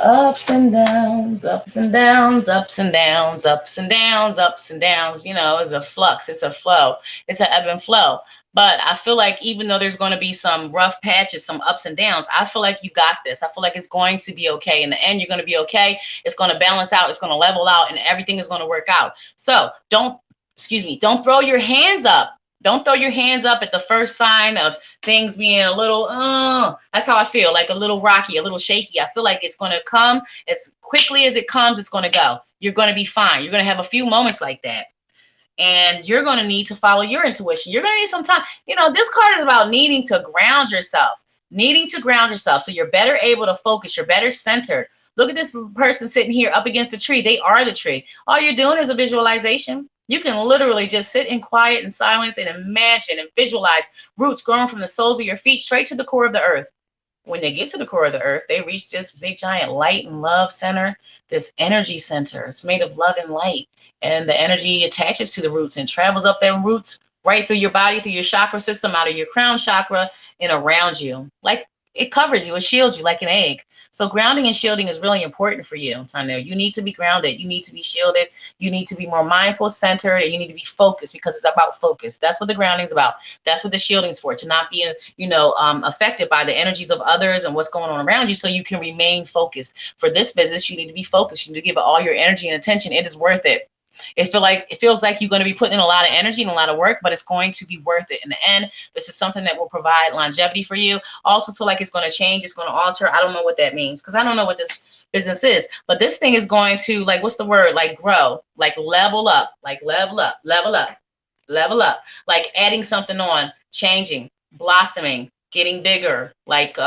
Ups and downs, ups and downs, ups and downs, ups and downs, ups and downs. You know, it's a flux, it's a flow, it's an ebb and flow. But I feel like even though there's going to be some rough patches, some ups and downs, I feel like you got this. I feel like it's going to be okay. In the end, you're going to be okay. It's going to balance out. It's going to level out, and everything is going to work out. So don't throw your hands up. Don't throw your hands up at the first sign of things being a little, that's how I feel, like a little rocky, a little shaky. I feel like it's going to come as quickly as it comes, it's going to go. You're going to be fine. You're going to have a few moments like that. And you're going to need to follow your intuition. You're going to need some time. You know, this card is about needing to ground yourself. So you're better able to focus. You're better centered. Look at this person sitting here up against a tree. They are the tree. All you're doing is a visualization. You can literally just sit in quiet and silence and imagine and visualize roots growing from the soles of your feet straight to the core of the earth. When they get to the core of the earth, they reach this big giant light and love center, this energy center. It's made of love and light. And the energy attaches to the roots and travels up their roots right through your body, through your chakra system, out of your crown chakra and around you. Like it covers you, it shields you like an egg. So grounding and shielding is really important for you, Tanu. You need to be grounded. You need to be shielded. You need to be more mindful, centered, and you need to be focused because it's about focus. That's what the grounding is about. That's what the shielding is for, to not be, affected by the energies of others and what's going on around you so you can remain focused. For this business, you need to be focused. You need to give it all your energy and attention. It is worth it. It feels like you're going to be putting in a lot of energy and a lot of work, but it's going to be worth it in the end. This is something that will provide longevity for you. Also feel like it's going to change, it's going to alter. I don't know what that means because I don't know what this business is, but this thing is going to, like, what's the word? Like grow, like level up, like level up, like adding something on, changing, blossoming, getting bigger, like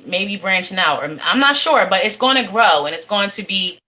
maybe branching out, or I'm not sure, but it's going to grow and it's going to be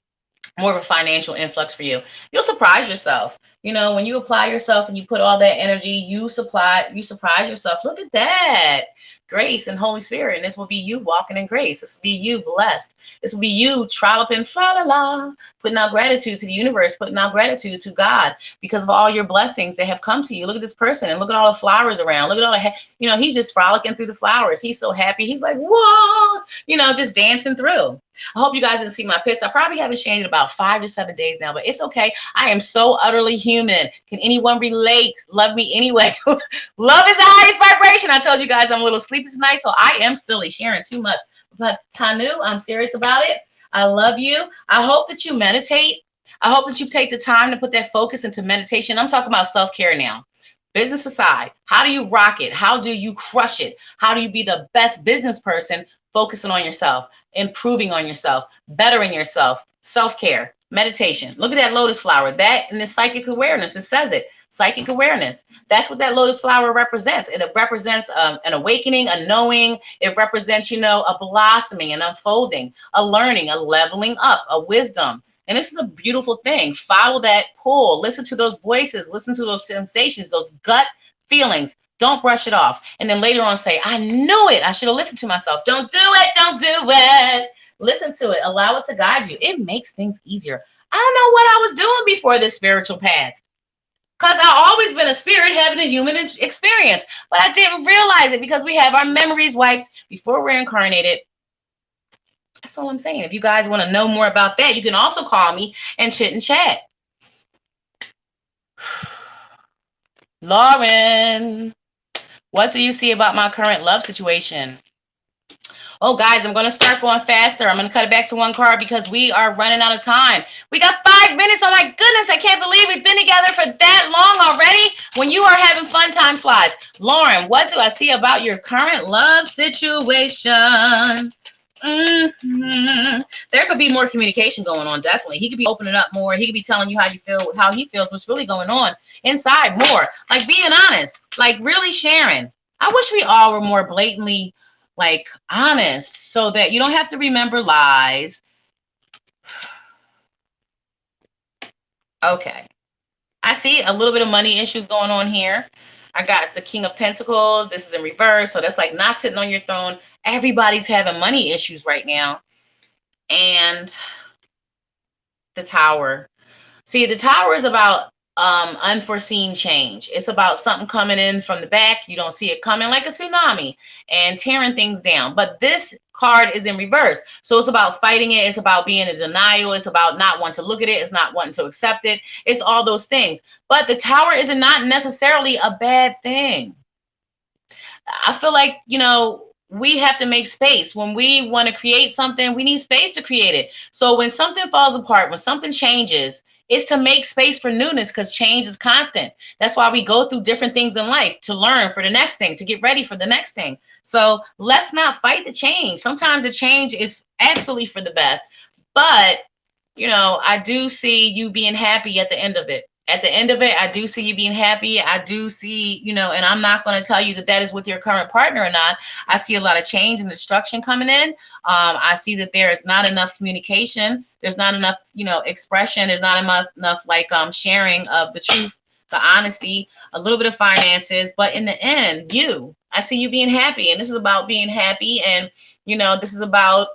more of a financial influx for you. You'll surprise yourself. You know, when you apply yourself and you put all that energy, you surprise yourself. Look at that. Grace and Holy Spirit. And this will be you walking in grace. This will be you blessed. This will be you trolloping, fa la la, putting out gratitude to the universe, putting out gratitude to God because of all your blessings that have come to you. Look at this person and look at all the flowers around. Look at all the, you know, he's just frolicking through the flowers. He's so happy. He's like, whoa, you know, just dancing through. I hope you guys didn't see my pics. I probably haven't changed in about 5 to 7 days now, but it's okay. I am so utterly human. Can anyone relate? Love me anyway. Love is the highest vibration. I told you guys I'm a little sleepy tonight, so I am silly, sharing too much. But Tanu, I'm serious about it. I love you. I hope that you meditate. I hope that you take the time to put that focus into meditation. I'm talking about self-care now. Business aside, how do you rock it? How do you crush it? How do you be the best business person? Focusing on yourself, improving on yourself, bettering yourself, self-care, meditation. Look at that lotus flower. That and the psychic awareness, it says it. Psychic awareness. That's what that lotus flower represents. It represents an awakening, a knowing. It represents, you know, a blossoming, an unfolding, a learning, a leveling up, a wisdom. And this is a beautiful thing. Follow that pull. Listen to those voices. Listen to those sensations, those gut feelings. Don't brush it off. And then later on say, I knew it. I should have listened to myself. Don't do it. Don't do it. Listen to it. Allow it to guide you. It makes things easier. I don't know what I was doing before this spiritual path. Because I've always been a spirit having a human experience. But I didn't realize it because we have our memories wiped before we're incarnated. That's all I'm saying. If you guys want to know more about that, you can also call me and chit and chat. Lauren, what do you see about my current love situation? Oh, guys, I'm going to start going faster. I'm going to cut it back to one card because we are running out of time. We got 5 minutes. Oh, my goodness. I can't believe we've been together for that long already. When you are having fun, time flies. Lauren, what do I see about your current love situation? There could be more communication going on, definitely. He could be opening up more. He could be telling you how you feel, how he feels, what's really going on inside more. Like being honest, like really sharing. I wish we all were more blatantly like honest so that you don't have to remember lies. Okay. I see a little bit of money issues going on here. I got the King of Pentacles. This is in reverse. So that's like not sitting on your throne. Everybody's having money issues right now. And the Tower. See, the Tower is about unforeseen change. It's about something coming in from the back. You don't see it coming, like a tsunami, and tearing things down. But this card is in reverse. So it's about fighting it. It's about being in denial. It's about not wanting to look at it. It's not wanting to accept it. It's all those things. But the Tower is not necessarily a bad thing. I feel like, you know, we have to make space. When we want to create something, we need space to create it. So when something falls apart, when something changes, it's to make space for newness, because change is constant. That's why we go through different things in life, to learn for the next thing, to get ready for the next thing. So let's not fight the change. Sometimes the change is absolutely for the best. But, you know, I do see you being happy at the end of it. At the end of it, I do see you being happy. I do see, you know, and I'm not going to tell you that that is with your current partner or not. I see a lot of change and destruction coming in. I see that there is not enough communication. There's not enough, you know, expression. There's not enough like sharing of the truth, the honesty, a little bit of finances. But in the end, I see you being happy. And this is about being happy. And, you know, this is about,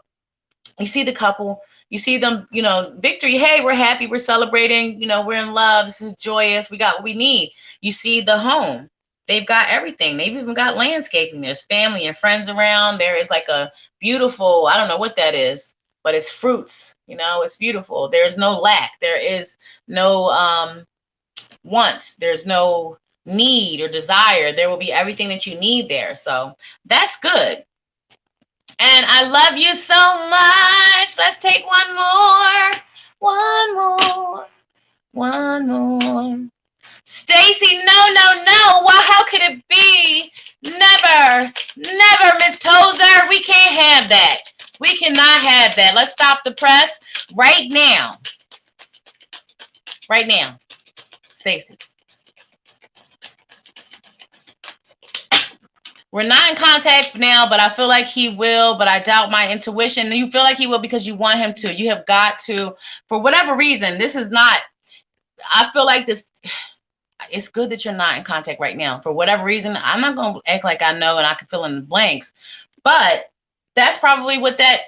you see the couple. You see them, you know, victory. Hey, we're happy. We're celebrating. You know, we're in love. This is joyous. We got what we need. You see the home. They've got everything. They've even got landscaping. There's family and friends around. There is like a beautiful, I don't know what that is, but it's fruits. You know, it's beautiful. There's no lack. There is no wants. There's no need or desire. There will be everything that you need there. So that's good. And I love you so much. Let's take one more. Stacy, no. Well, how could it be? Never, Miss Tozer. We can't have that. We cannot have that. Let's stop the press right now. Right now, Stacy. We're not in contact now, but I feel like he will, but I doubt my intuition. You feel like he will because you want him to. You have got to, for whatever reason, this is not, I feel like this, it's good that you're not in contact right now. For whatever reason, I'm not going to act like I know and I can fill in the blanks. But that's probably what that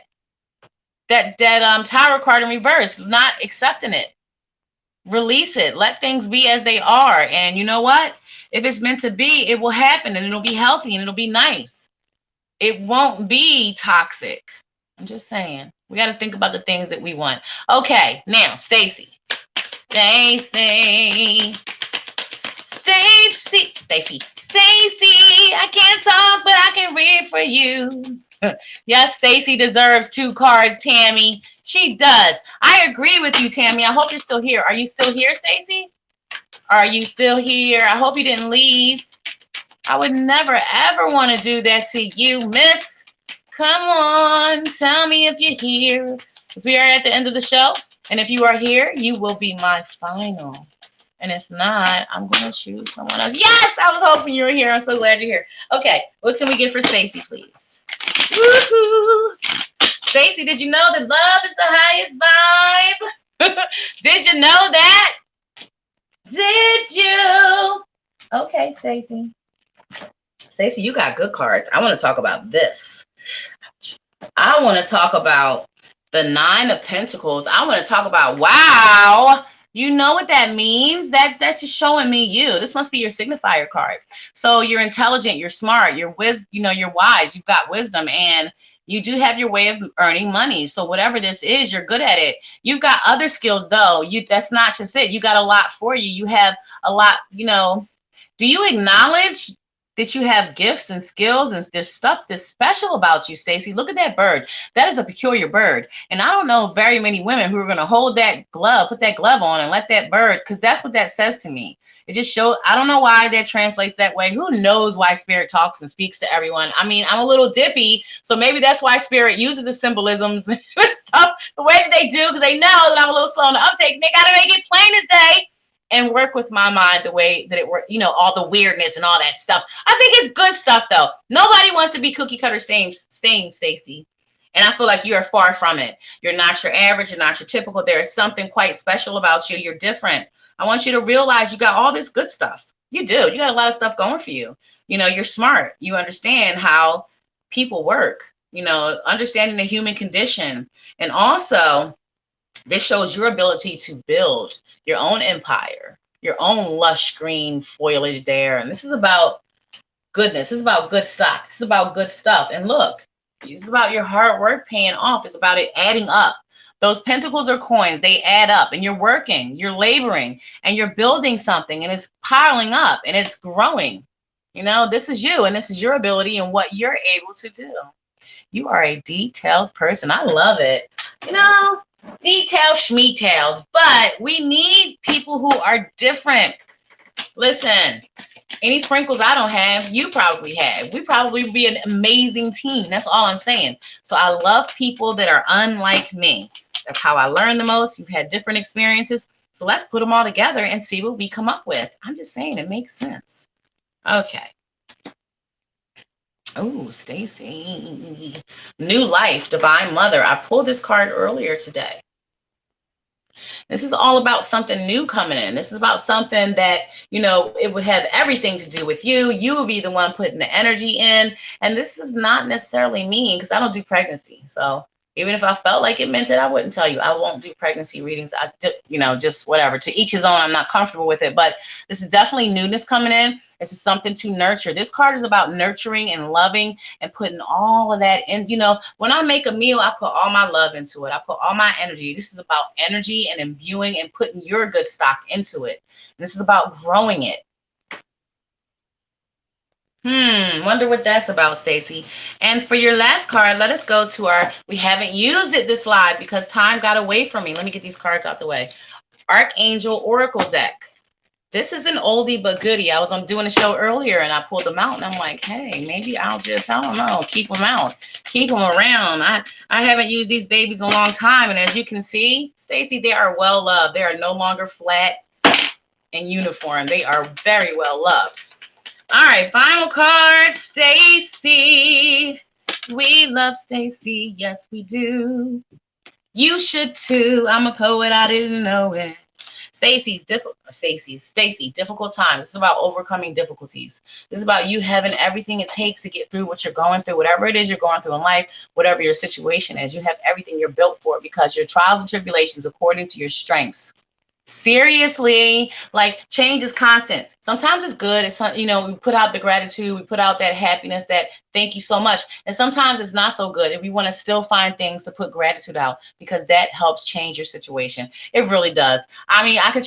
tarot card in reverse, not accepting it. Release it. Let things be as they are. And you know what? If it's meant to be, it will happen and it'll be healthy and it'll be nice. It won't be toxic. I'm just saying. We got to think about the things that we want. Okay, now, Stacy. Stacy, I can't talk, but I can read for you. Yes, Stacy deserves 2 cards, Tammy. She does. I agree with you, Tammy. I hope you're still here. Are you still here, Stacy? Are you still here? I hope you didn't leave. I would never, ever want to do that to you, miss. Come on, tell me if you're here. Because we are at the end of the show. And if you are here, you will be my final. And if not, I'm going to choose someone else. Yes, I was hoping you were here. I'm so glad you're here. Okay, what can we get for Stacy, please? Woohoo! Stacy, did you know that love is the highest vibe? Did you know that? Did you? Okay, Stacy. Stacy, you got good cards. I want to talk about this. I want to talk about the 9 of Pentacles. I want to talk about, wow, you know what that means? That's just showing me you. This must be your signifier card. So you're intelligent, you're smart, you're you're wise, you've got wisdom, and you do have your way of earning money. So whatever this is, you're good at it. You've got other skills though. That's not just it. You got a lot for you. You have a lot, do you acknowledge that you have gifts and skills and there's stuff that's special about you, Stacy? Look at that bird. That is a peculiar bird. And I don't know very many women who are going to hold that glove, put that glove on and let that bird, because that's what that says to me. It just shows, I don't know why that translates that way. Who knows why Spirit talks and speaks to everyone? I mean, I'm a little dippy, so maybe that's why Spirit uses the symbolisms and stuff the way that they do, because they know that I'm a little slow on the uptake. They got to make it plain as day and work with my mind the way that it works, all the weirdness and all that stuff. I think it's good stuff, though. Nobody wants to be cookie cutter stained, Stacy. And I feel like you are far from it. You're not your average. You're not your typical. There is something quite special about you. You're different. I want you to realize you got all this good stuff. You do. You got a lot of stuff going for you. You're smart. You understand how people work, understanding the human condition. And also, this shows your ability to build your own empire, your own lush green foliage there. And this is about goodness. This is about good stock. This is about good stuff. And look, it's about your hard work paying off. It's about it adding up. Those pentacles are coins. They add up, and you're working, you're laboring, and you're building something, and it's piling up, and it's growing. This is you, and this is your ability and what you're able to do. You are a details person. I love it. Details, schmeetails, but we need people who are different. Listen, any sprinkles I don't have, you probably have. We probably would be an amazing team. That's all I'm saying. So I love people that are unlike me. That's how I learn the most. You've had different experiences. So let's put them all together and see what we come up with. I'm just saying it makes sense. Okay. Oh, Stacy. New life, divine mother. I pulled this card earlier today. This is all about something new coming in. This is about something that, it would have everything to do with you. You will be the one putting the energy in. And this does not necessarily mean, because I don't do pregnancy. So even if I felt like it meant it, I wouldn't tell you. I won't do pregnancy readings. Just whatever. To each his own. I'm not comfortable with it. But this is definitely newness coming in. This is something to nurture. This card is about nurturing and loving and putting all of that in. When I make a meal, I put all my love into it. I put all my energy. This is about energy and imbuing and putting your good stock into it. And this is about growing it. Wonder what that's about, Stacy. And for your last card, let us go to we haven't used it this live because time got away from me. Let me get these cards out the way. Archangel Oracle deck. This is an oldie but goodie. I was doing a show earlier and I pulled them out and I'm like, hey, maybe I'll just, I don't know, keep them out, keep them around. I haven't used these babies in a long time. And as you can see, Stacy, they are well loved. They are no longer flat and uniform. They are very well loved. All right, final card, Stacy. We love Stacy. Yes, we do. You should too. I'm a poet. I didn't know it. Stacy, difficult times. This is about overcoming difficulties. This is about you having everything it takes to get through what you're going through, whatever it is you're going through in life, whatever your situation is. You have everything, you're built for it, because your trials and tribulations according to your strengths. Seriously, like change is constant. Sometimes it's good. It's, you know, we put out the gratitude, we put out that happiness, that thank you so much. And sometimes it's not so good. And we want to still find things to put gratitude out, because that helps change your situation. It really does. I mean, I could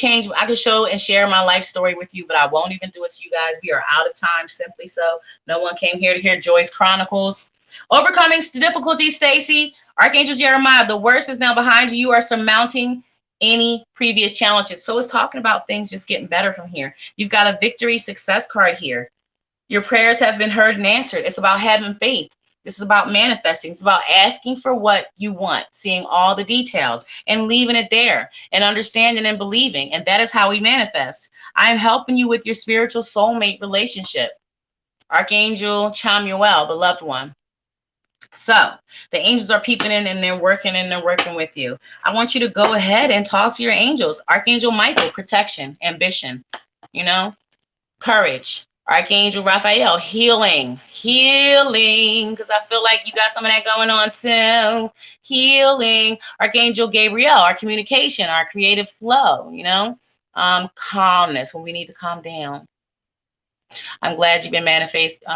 show and share my life story with you, but I won't even do it to you guys. We are out of time, simply so. No one came here to hear Joy's Chronicles. Overcoming difficulties, Stacy. Archangel Jeremiah, the worst is now behind you. You are surmounting any previous challenges. So it's talking about things just getting better from here. You've got a victory success card here. Your prayers have been heard and answered. It's about having faith. This is about manifesting. It's about asking for what you want, seeing all the details and leaving it there, and understanding and believing. And that is how we manifest. I am helping you with your spiritual soulmate relationship. Archangel Chamuel, the loved one. So the angels are peeping in, and they're working with you. I want you to go ahead and talk to your angels. Archangel Michael, protection, ambition, you know, courage. Archangel Raphael, healing, because I feel like you got some of that going on too. Healing. Archangel Gabriel, our communication, our creative flow, you know, calmness when we need to calm down. I'm glad you've been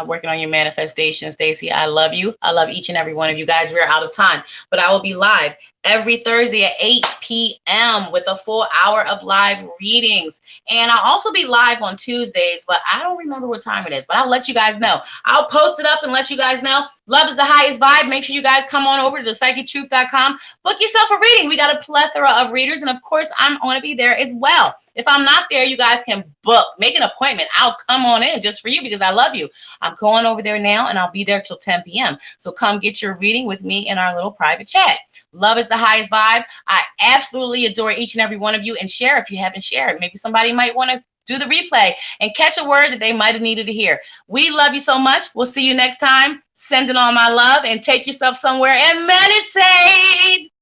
working on your manifestation, Stacy. I love you. I love each and every one of you guys. We're out of time, but I will be live every Thursday at 8 p.m. with a full hour of live readings. And I'll also be live on Tuesdays, but I don't remember what time it is, but I'll let you guys know. I'll post it up and let you guys know. Love is the highest vibe. Make sure you guys come on over to thepsychictruth.com. Book yourself a reading. We got a plethora of readers, and of course, I'm going to be there as well. If I'm not there, you guys can make an appointment. I'll come on in just for you, because I love you. I'm going over there now, and I'll be there till 10 p.m. So come get your reading with me in our little private chat. Love is the highest vibe. I absolutely adore each and every one of you. And share if you haven't shared. Maybe somebody might want to do the replay and catch a word that they might have needed to hear. We love you so much. We'll see you next time. Sending all my love, and take yourself somewhere and meditate.